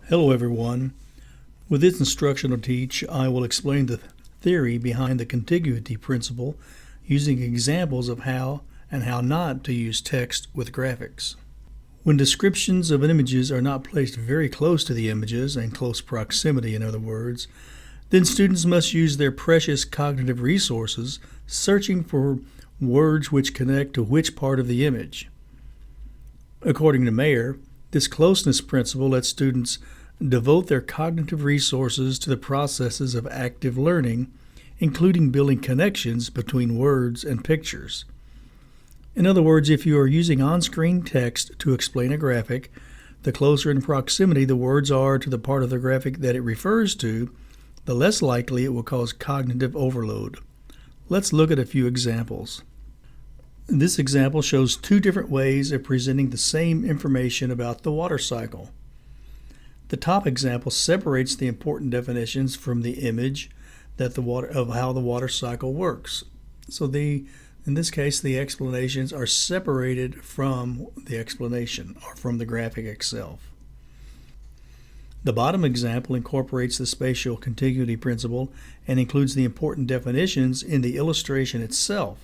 Hello everyone. With this instructional teach, I will explain the theory behind the contiguity principle using examples of how and how not to use text with graphics. When descriptions of images are not placed very close to the images, in close proximity in other words, then students must use their precious cognitive resources searching for words which connect to which part of the image. According to Mayer, this closeness principle lets students devote their cognitive resources to the processes of active learning, including building connections between words and pictures. In other words, if you are using on-screen text to explain a graphic, the closer in proximity the words are to the part of the graphic that it refers to, the less likely it will cause cognitive overload. Let's look at a few examples. This example shows two different ways of presenting the same information about the water cycle. The top example separates the important definitions from the image of how the water cycle works. So in this case, the explanations are separated from the explanation or from the graphic itself. The bottom example incorporates the spatial contiguity principle and includes the important definitions in the illustration itself.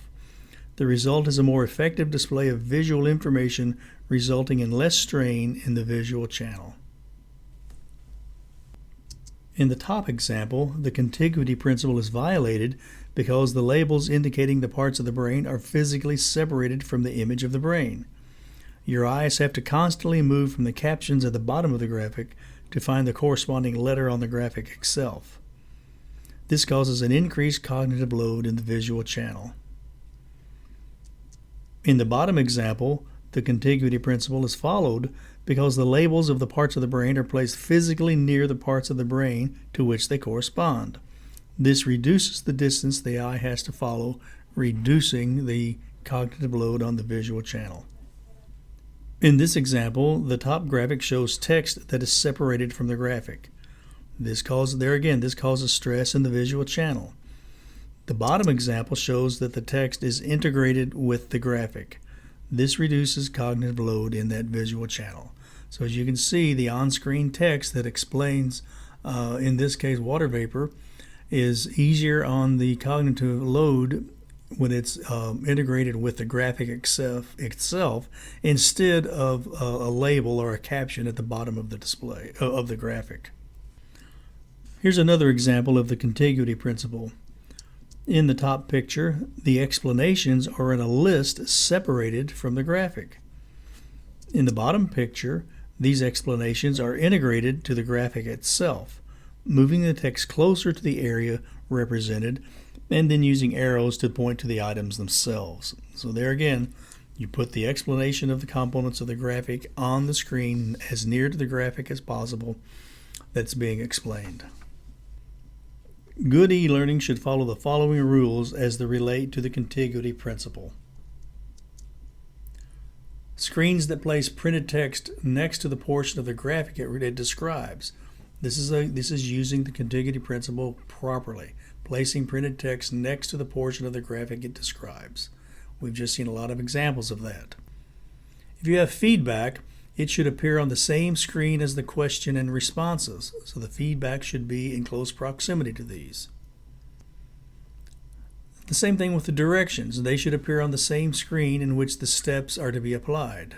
The result is a more effective display of visual information, resulting in less strain in the visual channel. In the top example, the contiguity principle is violated because the labels indicating the parts of the brain are physically separated from the image of the brain. Your eyes have to constantly move from the captions at the bottom of the graphic to find the corresponding letter on the graphic itself. This causes an increased cognitive load in the visual channel. In the bottom example, the contiguity principle is followed because the labels of the parts of the brain are placed physically near the parts of the brain to which they correspond. This reduces the distance the eye has to follow, reducing the cognitive load on the visual channel. In this example, the top graphic shows text that is separated from the graphic. This causes stress in the visual channel. The bottom example shows that the text is integrated with the graphic. This reduces cognitive load in that visual channel. So as you can see, the on-screen text that explains, in this case, water vapor, is easier on the cognitive load when it's integrated with the graphic itself instead of a label or a caption at the bottom of the display of the graphic. Here's another example of the contiguity principle. In the top picture, the explanations are in a list separated from the graphic. In the bottom picture, these explanations are integrated to the graphic itself, moving the text closer to the area represented and then using arrows to point to the items themselves. So there again, you put the explanation of the components of the graphic on the screen as near to the graphic as possible that's being explained. Good e-learning should follow the following rules as they relate to the contiguity principle. Screens that place printed text next to the portion of the graphic it describes. This is using the contiguity principle properly, placing printed text next to the portion of the graphic it describes. We've just seen a lot of examples of that. If you have feedback, it should appear on the same screen as the question and responses, so the feedback should be in close proximity to these. The same thing with the directions. They should appear on the same screen in which the steps are to be applied.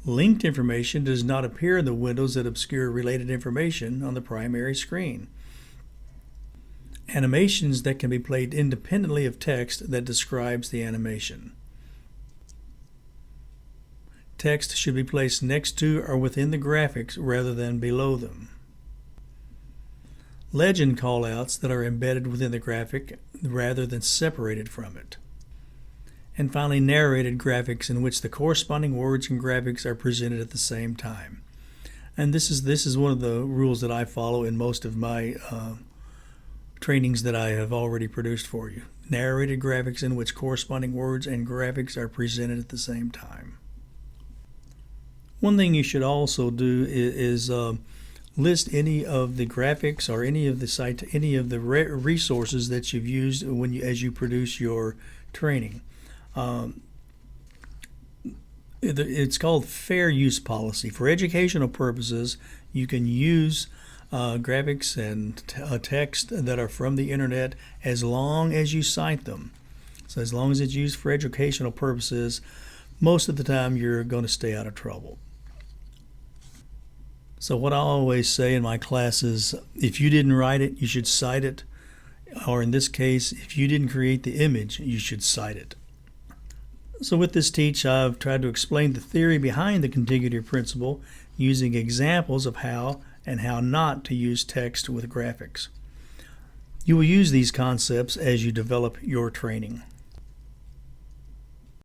Linked information does not appear in the windows that obscure related information on the primary screen. Animations that can be played independently of text that describes the animation. Text should be placed next to or within the graphics rather than below them. Legend callouts that are embedded within the graphic rather than separated from it. And finally, narrated graphics in which the corresponding words and graphics are presented at the same time. And this is one of the rules that I follow in most of my trainings that I have already produced for you. Narrated graphics in which corresponding words and graphics are presented at the same time. One thing you should also do is list any of the graphics or any of the resources that you've used as you produce your training. It's called fair use policy. For educational purposes, you can use graphics and text that are from the internet as long as you cite them. So as long as it's used for educational purposes, most of the time you're going to stay out of trouble. So what I always say in my classes, if you didn't write it, you should cite it. Or in this case, if you didn't create the image, you should cite it. So with this teach, I've tried to explain the theory behind the contiguity principle using examples of how and how not to use text with graphics. You will use these concepts as you develop your training.